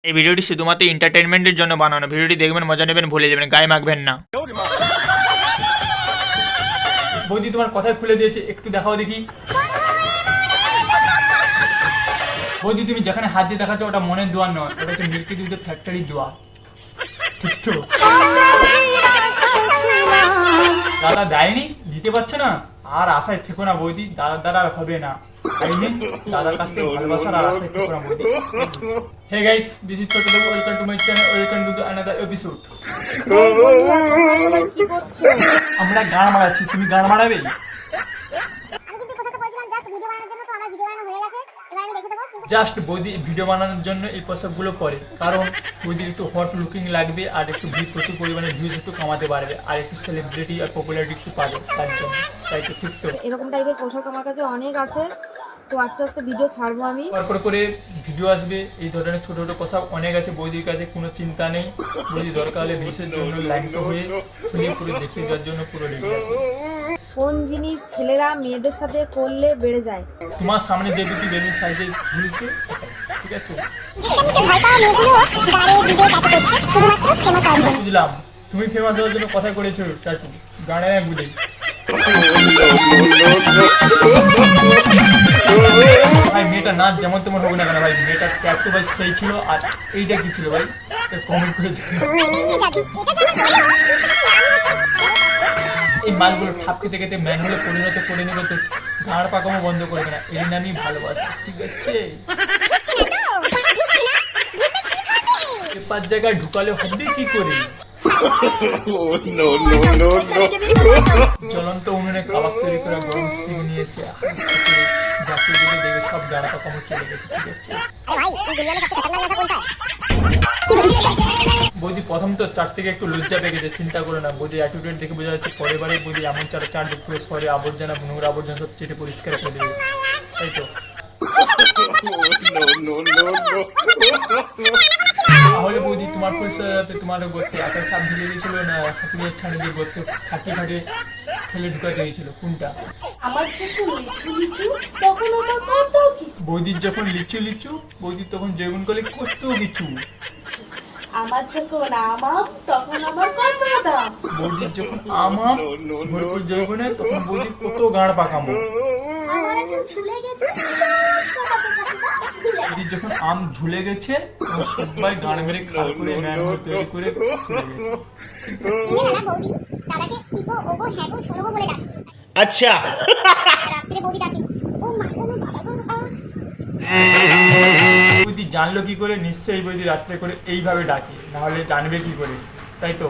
এই ভিডিওটি শুধুমাত্র এন্টারটেইনমেন্টের জন্য বানানো। ভিডিওটি দেখবেন, মজা নেবেন, ভুলে যাবেন, গায়ে মাখবেন না। বৌদি তোমার কথাই খুলে দিয়েছে, একটু দেখাও দেখি। বৌদি তুমি যেখানে হাত দিয়ে দেখাচ্ছ ওটা মনের দোয়া নয়, ওটা হচ্ছে মিল্কি দুধের ফ্যাক্টরির দোয়া, ঠিক তো? দাদা দেয়নি, দিতে পারছে না, আর আশায় থেকো না বৌদি, দাদার দ্বারা আর হবে না। দাদার কাছ থেকে ভালোবাসার আর আশায় থেকো না বৌদি। Hey guys, this is Chotu Dev. Welcome to my channel. Welcome to another episode. আমরা গান মারাচ্ছি, তুমি গান মারাবে? জাস্ট বৌদি ভিডিও বানানোর জন্য এই পোশাকগুলো পরে, কারণ বৌদি একটু হট লুকিং লাগবে আর একটু প্রচুর পরিমাণে ভিউজ একটু কামাতে পারবে আর একটু সেলিব্রিটি আর পপুলারিটি একটু পাবে, তার জন্য। তাই তো, ঠিক তো? এরকম টাইপের পোশাক আমার কাছে অনেক আছে, তো আস্তে আস্তে ভিডিও ছাড়বো আমি। পরপর করে ভিডিও আসবে, এই ধরনের ছোট ছোট পোশাক অনেক আছে বৌদির কাছে, কোনো চিন্তা নেই। বৌদি দরকার হলে ভিউজের জন্য লাইনটা হয়ে খুলে পুরো দেখিয়ে দেওয়ার জন্য পুরো রেডি আছে। কোন জিনিস ছেলেরা মেয়েদের সাথে করলে বেড়ে যায়? তোমার সামনে যে দুটি বেলুন সাইজে ঝুলছে, ঠিক আছে? বুঝলাম, তুমি ফেমাস হওয়ার জন্য কথা করেছো টাটু, গানের এক বুঝে। ভাই মেয়েটা নাচ যেমন তেমন হবে না কেন ভাই, মেয়েটা ট্যাটু ভাই সেই ছিল। আর এইটা কি ছিল ভাই, কমেন্ট করে এই মালগুলো ঠাপ খেতে খেতে ম্যান হলে পরিণত করে নেবে, তো গাঁড় পাকামো বন্ধ করবে না, এর নামই ভালোবাসা, ঠিক আছে? পাঁচ জায়গায় ঢুকালে হবে কি করে? জ্বলন্ত উনুনে কাবাব তৈরি করা গরম সিং নিয়ে এসে জাতীয় দিকে দেখে সব গাড়া পাকামো চলে গেছে, ঠিক আছে? বৌদি প্রথম তো চার থেকে একটু লজ্জা পেয়ে গেছে, চিন্তা করে না। বৌদি অ্যাটিটিউড দেখে বোঝা যাচ্ছে পরের বারে বৌদি এমন চার পুরো শহরে আবর্জনা নোংরা আবর্জনা সব চেটে পরিষ্কার করে দেবে, তাই তো? তাহলে বৌদি তোমার ফুলসারাতে তোমার গর্তে একা সাপ ঢুকে গেছিল না হাতুড়ির ছাড়ে দিয়ে গর্তে খাটি খাটে ফেলে ঢুকাতে হয়েছিল, কোনটা? বৌদির যখন লিচু লিচু, বৌদির তখন জৈবন করলে কত কিছু। আমার যখন আমাম তখন আমার কত দাম। বৌদির যখন আমাম ভরপুর যৌবনে, তখন বৌদির কত গাঁড় পাকামো। বৌদির যখন আম ঝুলে গেছে, তখন সবাই গাঁড় মেরে খাল করে ম্যান হয়ে তৈরি করে চলে গেছে। আচ্ছা বৌদি জানলো কি করে? নিশ্চয়ই বৌদি রাত্রে করে এইভাবে ডাকে, নাহলে জানবে কি করে, তাই তো?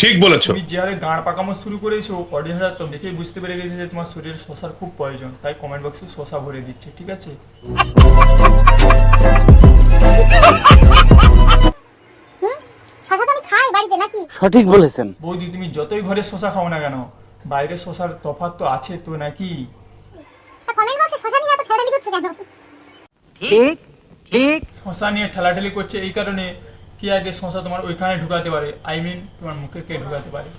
ঠিক বলেছো। তুমি যে হারে গাঁড় পাকামো শুরু করেছো, অডিয়েন্সরা তো দেখেই বুঝতে পেরে গেছে যে তোমার শরীরে শশার খুব প্রয়োজন, তাই কমেন্ট বক্সে শশা ভরে দিচ্ছে, ঠিক আছে? সঠিক বলেছেন। বৌদি তুমি যতই ঘরে শশা খাও না কেন, বাইরে শশার তফাৎ তো আছে তো নাকি? শশা নিয়ে ঠেলাঠেলি করছে এই কারণে, কি আগে শশা তোমার ওইখানে ঢুকাতে পারে, আই মিন তোমার মুখে কে ঢুকাতে পারে?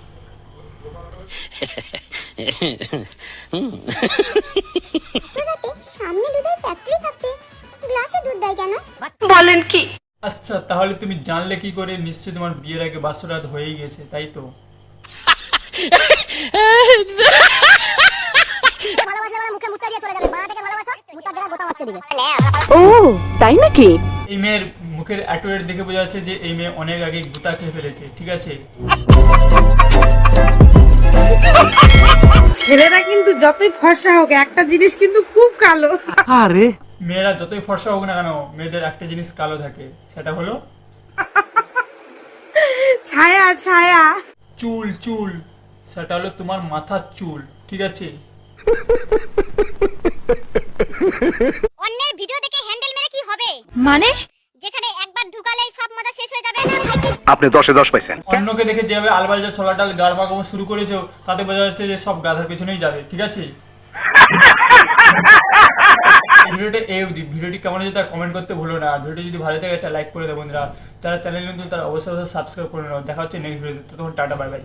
বলেন কি? আচ্ছা তাহলে তুমি জানলে কি করে? নিশ্চয়ই তোমার বিয়ের আগে বাসরাত হয়েই গেছে, তাই তো? ও তাই নাকি? এই মেয়ের মুখের অ্যাটিটিউড দেখে বোঝা যাচ্ছে যে এই মেয়ে অনেক আগে গুতা খেয়ে ফেলেছে, ঠিক আছে? ছেলেরা কিন্তু যতই ফর্সা হোক, একটা জিনিস কিন্তু খুব কালো। আরে মেয়েরা যতই ফর্সা হোক না কেন, মেয়েদের একটা জিনিস কালো থাকে, সেটা হলো ছায়া ছায়া। চুল। চুল সেটা হলো তোমার মাথার চুল, ঠিক আছে? অন্যের ভিডিও দেখে হ্যান্ডেল মেরে কি হবে? মানে যেখানে একবার ঢুকালেই সব মজা শেষ হয়ে যাবে। আপনি 10-এ 10 পাইছেন। অন্যকে দেখে যেভাবে আলবালজা ছলাটাল গাড় পাকামো শুরু করেছো, তাতে বোঝা যাচ্ছে যে সব গাধার পেছনেই যাবে, ঠিক আছে? ভিডিওটি কেমন হয়েছে তা কমেন্ট করতে ভুলো না। আর ভিডিওটি যদি ভালো থাকে একটা লাইক করে দেবো বন্ধুরা। যারা চ্যানেল নতুন তারা অবশ্যই সাবস্ক্রাইব করে নাও। দেখা হচ্ছে নেক্সট ভিডিওতে, তখন টাটা, বাই বাই।